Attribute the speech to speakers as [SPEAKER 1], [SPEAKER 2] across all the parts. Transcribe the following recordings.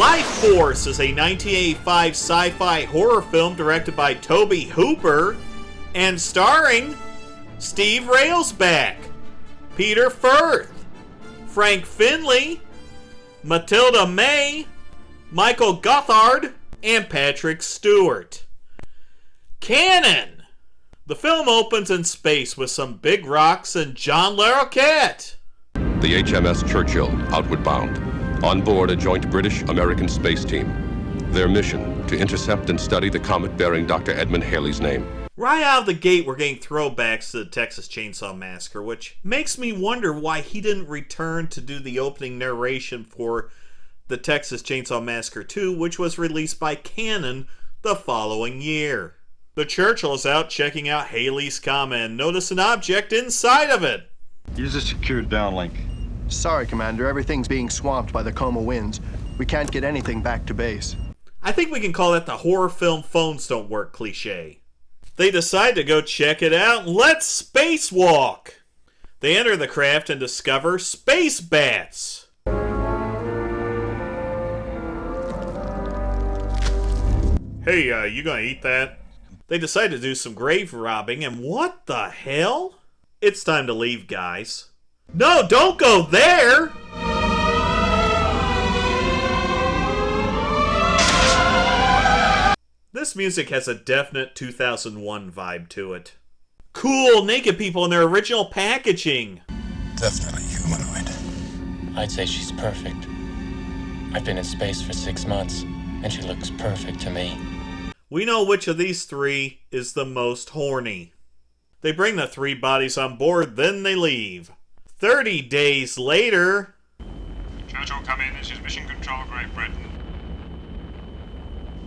[SPEAKER 1] Lifeforce is a 1985 sci-fi horror film directed by Tobe Hooper and starring Steve Railsback, Peter Firth, Frank Finlay, Mathilda May, Michael Gothard, and Patrick Stewart. Canon! The film opens in space with some big rocks and John Larroquette.
[SPEAKER 2] The HMS Churchill, outward bound. On board a joint British-American space team. Their mission, to intercept and study the comet bearing Dr. Edmund Halley's name.
[SPEAKER 1] Right out of the gate, we're getting throwbacks to the Texas Chainsaw Massacre, which makes me wonder why he didn't return to do the opening narration for the Texas Chainsaw Massacre 2, which was released by Canon the following year. The Churchill is out checking out Halley's Comet and notice an object inside of it.
[SPEAKER 3] Use a secured downlink.
[SPEAKER 4] Sorry, Commander. Everything's being swamped by the Coma winds. We can't get anything back to base.
[SPEAKER 1] I think we can call that the horror film phones don't work cliche. They decide to go check it out and let's spacewalk. They enter the craft and discover space bats. Hey, you gonna eat that? They decide to do some grave robbing and what the hell? It's time to leave, guys. No, don't go there! This music has a definite 2001 vibe to it. Cool, naked people in their original packaging.
[SPEAKER 5] Definitely humanoid.
[SPEAKER 6] I'd say she's perfect. I've been in space for 6 months, and she looks perfect to me.
[SPEAKER 1] We know which of these three is the most horny. They bring the 3 bodies on board, then they leave. 30 days later...
[SPEAKER 7] Churchill, come in. This is Mission Control, Great Britain.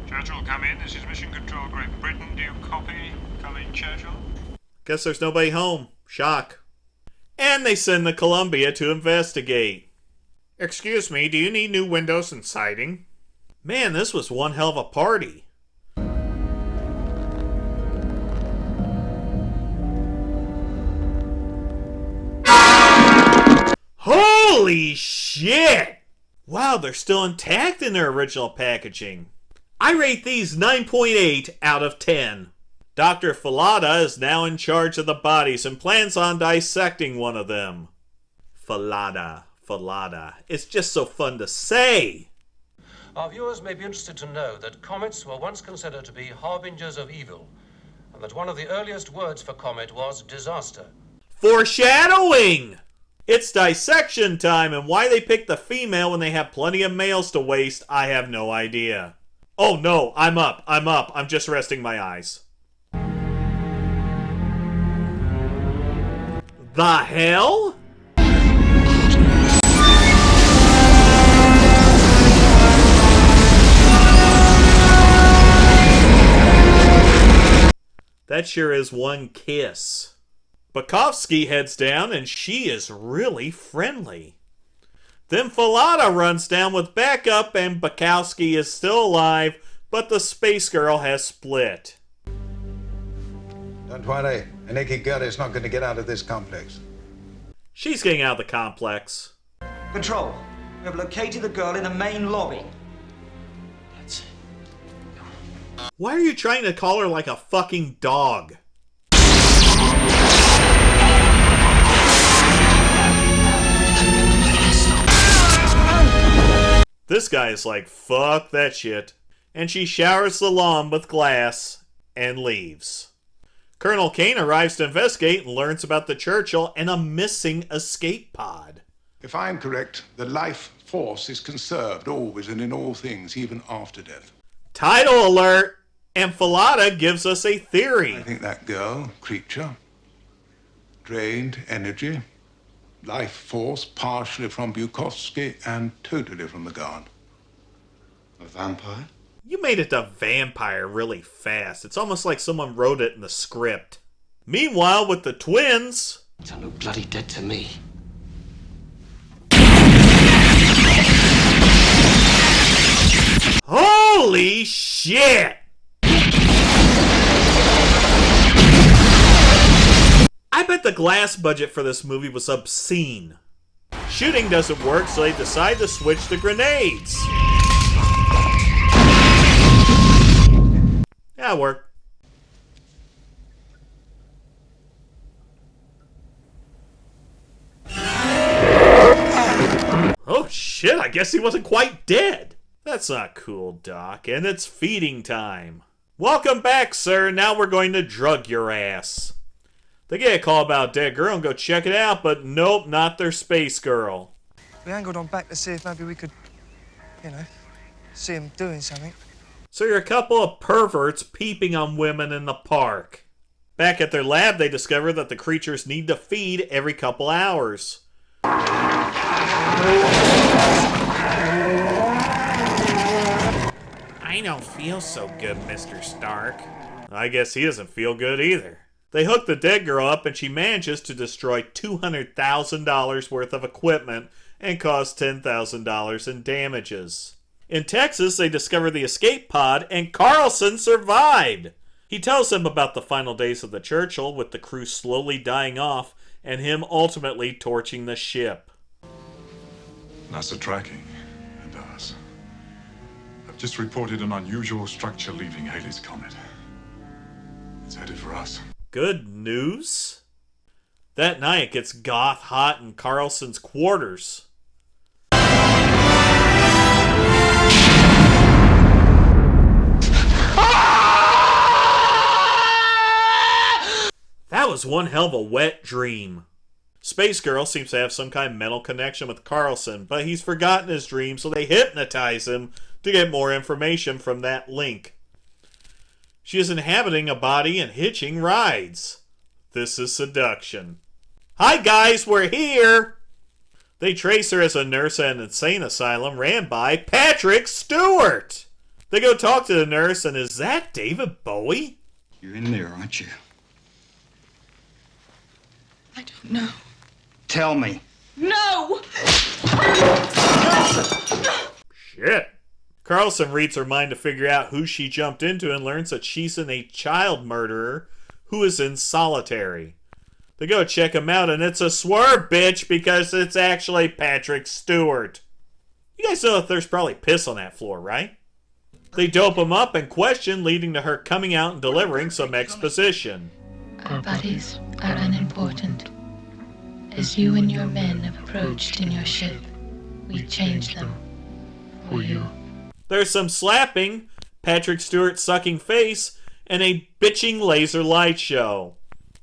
[SPEAKER 7] Churchill, come in. This is Mission Control, Great Britain. Do you copy? Come in, Churchill.
[SPEAKER 1] Guess there's nobody home. Shock. And they send the Columbia to investigate. Excuse me, do you need new windows and siding? Man, this was one hell of a party. Holy shit! Wow, they're still intact in their original packaging. I rate these 9.8 out of 10. Dr. Falada is now in charge of the bodies and plans on dissecting one of them. Falada. It's just so fun to say.
[SPEAKER 8] Our viewers may be interested to know that comets were once considered to be harbingers of evil, and that one of the earliest words for comet was disaster.
[SPEAKER 1] Foreshadowing! It's dissection time, and why they pick the female when they have plenty of males to waste, I have no idea. Oh no, I'm up. I'm just resting my eyes. The hell? That sure is one kiss. Bukowski heads down, and she is really friendly. Then Falada runs down with backup, and Bukowski is still alive, but the space girl has split.
[SPEAKER 5] Don't worry, a naked girl is not going to get out of this complex.
[SPEAKER 1] She's getting out of the complex.
[SPEAKER 9] Control, we have located the girl in the main lobby.
[SPEAKER 1] Why are you trying to call her like a fucking dog? This guy is like, fuck that shit. And she showers the lawn with glass and leaves. Colonel Kane arrives to investigate and learns about the Churchill and a missing escape pod.
[SPEAKER 10] If I'm correct, the life force is conserved always and in all things, even after death.
[SPEAKER 1] Title alert! And Falada gives us a theory.
[SPEAKER 10] I think that girl, creature, drained energy, life force partially from Bukowski and totally from the guard.
[SPEAKER 5] A vampire?
[SPEAKER 1] You made it to vampire really fast. It's almost like someone wrote it in the script. Meanwhile, with the twins...
[SPEAKER 6] Don't look bloody dead to me.
[SPEAKER 1] Holy shit! I bet the glass budget for this movie was obscene. Shooting doesn't work, so they decide to switch to grenades. That'll work. Oh shit, I guess he wasn't quite dead. That's not cool, Doc, and it's feeding time. Welcome back, sir. Now we're going to drug your ass. They get a call about a dead girl and go check it out, but nope, not their space girl.
[SPEAKER 11] We angled on back to see if maybe we could, see him doing something.
[SPEAKER 1] So you're a couple of perverts peeping on women in the park. Back at their lab, they discover that the creatures need to feed every couple hours. I don't feel so good, Mr. Stark. I guess he doesn't feel good either. They hook the dead girl up and she manages to destroy $200,000 worth of equipment and cause $10,000 in damages. In Texas, they discover the escape pod and Carlson survived. He tells them about the final days of the Churchill, with the crew slowly dying off and him ultimately torching the ship.
[SPEAKER 12] NASA tracking and us. I've just reported an unusual structure leaving Halley's Comet. It's headed for us.
[SPEAKER 1] Good news? That night it gets goth hot in Carlson's quarters. That was one hell of a wet dream. Space Girl seems to have some kind of mental connection with Carlson, but he's forgotten his dream, so they hypnotize him to get more information from that link. She is inhabiting a body and hitching rides. This is seduction. Hi guys, we're here! They trace her as a nurse at an insane asylum ran by Patrick Stewart! They go talk to the nurse, and is that David Bowie?
[SPEAKER 5] You're in there, aren't you?
[SPEAKER 13] I don't know.
[SPEAKER 5] Tell me.
[SPEAKER 13] No!
[SPEAKER 1] Shit. Carlson reads her mind to figure out who she jumped into and learns that she's a child murderer who is in solitary. They go check him out and it's a swerve, bitch, because it's actually Patrick Stewart. You guys know that there's probably piss on that floor, right? They dope him up and question, leading to her coming out and delivering some exposition.
[SPEAKER 14] Our bodies are unimportant. As you and your men have approached in your ship, we changed them for you.
[SPEAKER 1] There's some slapping, Patrick Stewart sucking face, and a bitching laser light show.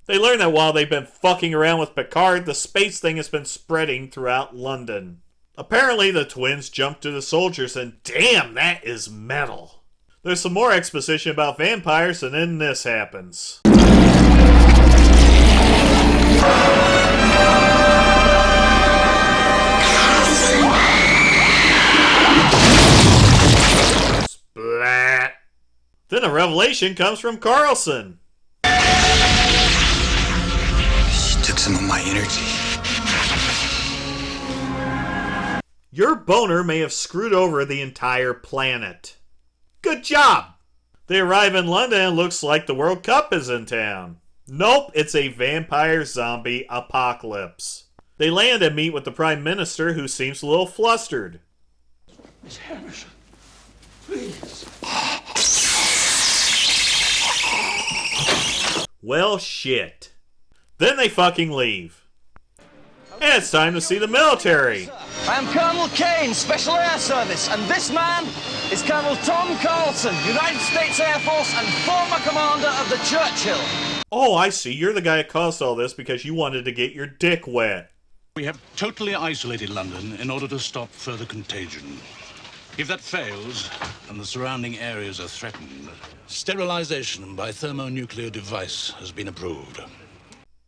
[SPEAKER 1] They learn that while they've been fucking around with Picard, the space thing has been spreading throughout London. Apparently the twins jump to the soldiers, and damn, that is metal. There's some more exposition about vampires, and then this happens. Splat. Then a revelation comes from Carlson.
[SPEAKER 5] She took some of my energy.
[SPEAKER 1] Your boner may have screwed over the entire planet. Good job! They arrive in London and it looks like the World Cup is in town. Nope, it's a vampire zombie apocalypse. They land and meet with the Prime Minister, who seems a little flustered.
[SPEAKER 15] Miss Harrison, please.
[SPEAKER 1] Well, shit. Then they fucking leave. And it's time to see the military.
[SPEAKER 16] I am Colonel Kane, Special Air Service, and this man is Colonel Tom Carlson, United States Air Force and former commander of the Churchill.
[SPEAKER 1] Oh, I see. You're the guy that caused all this because you wanted to get your dick wet.
[SPEAKER 17] We have totally isolated London in order to stop further contagion. If that fails, and the surrounding areas are threatened, sterilization by thermonuclear device has been approved.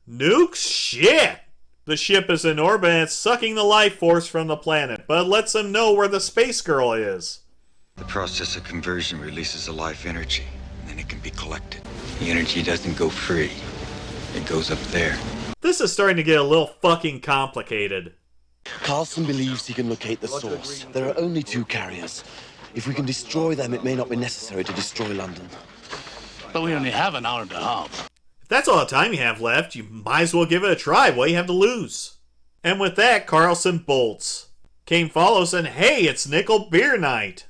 [SPEAKER 1] Nukes? Shit! The ship is in orbit and it's sucking the life force from the planet, but it lets them know where the space girl is.
[SPEAKER 18] The process of conversion releases a life energy, and then it can be collected. The energy doesn't go free. It goes up there.
[SPEAKER 1] This is starting to get a little fucking complicated.
[SPEAKER 19] Carlson believes he can locate the source. There are only 2 carriers. If we can destroy them, it may not be necessary to destroy London.
[SPEAKER 17] But we only have an hour and a half.
[SPEAKER 1] If that's all the time you have left, you might as well give it a try. What do you have to lose? And with that, Carlson bolts. Kane follows, and hey, it's Nickel Beer Night.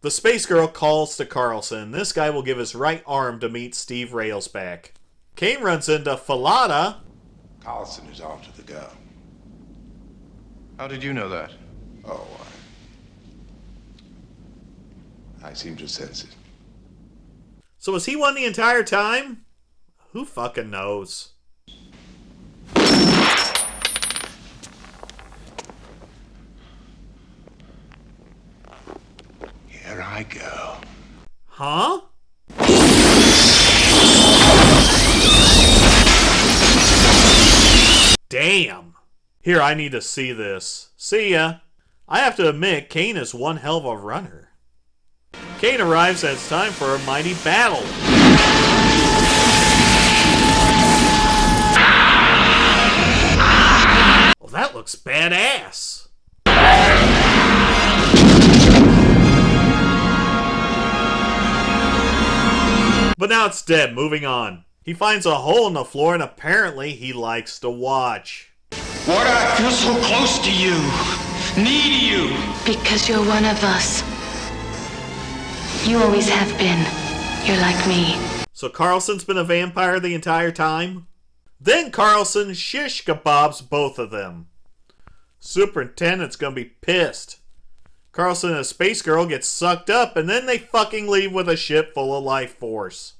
[SPEAKER 1] The space girl calls to Carlson. This guy will give his right arm to meet Steve Railsback. Kane runs into Falada.
[SPEAKER 10] Carlson is after the girl.
[SPEAKER 4] How did you know that?
[SPEAKER 10] Oh, I seem to sense it.
[SPEAKER 1] So was he one the entire time? Who fucking knows?
[SPEAKER 10] Here I go.
[SPEAKER 1] Huh? Damn. Here, I need to see this. See ya. I have to admit, Kane is one hell of a runner. Kane arrives and it's time for a mighty battle. Well, that looks badass. But now it's dead. Moving on. He finds a hole in the floor and apparently he likes to watch.
[SPEAKER 5] Why do I feel so close to you? Need you?
[SPEAKER 14] Because you're one of us. You always have been. You're like me.
[SPEAKER 1] So Carlson's been a vampire the entire time? Then Carlson shish kebabs both of them. Superintendent's gonna be pissed. Carlson and a space girl get sucked up and then they fucking leave with a ship full of Lifeforce.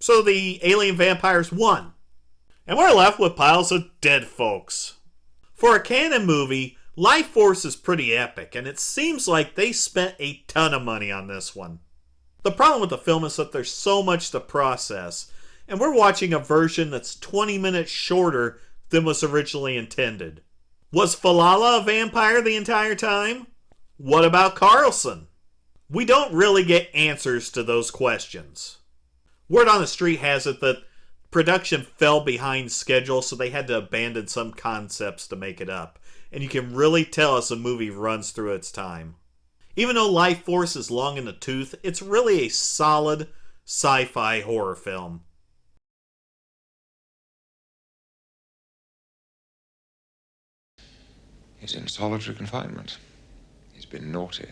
[SPEAKER 1] So the alien vampires won. And we're left with piles of dead folks. For a canon movie, Lifeforce is pretty epic, and it seems like they spent a ton of money on this one. The problem with the film is that there's so much to process, and we're watching a version that's 20 minutes shorter than was originally intended. Was Falala a vampire the entire time? What about Carlson? We don't really get answers to those questions. Word on the street has it that production fell behind schedule, so they had to abandon some concepts to make it up. And you can really tell as the movie runs through its time. Even though Lifeforce is long in the tooth, it's really a solid sci-fi horror film.
[SPEAKER 20] He's in solitary confinement. He's been naughty.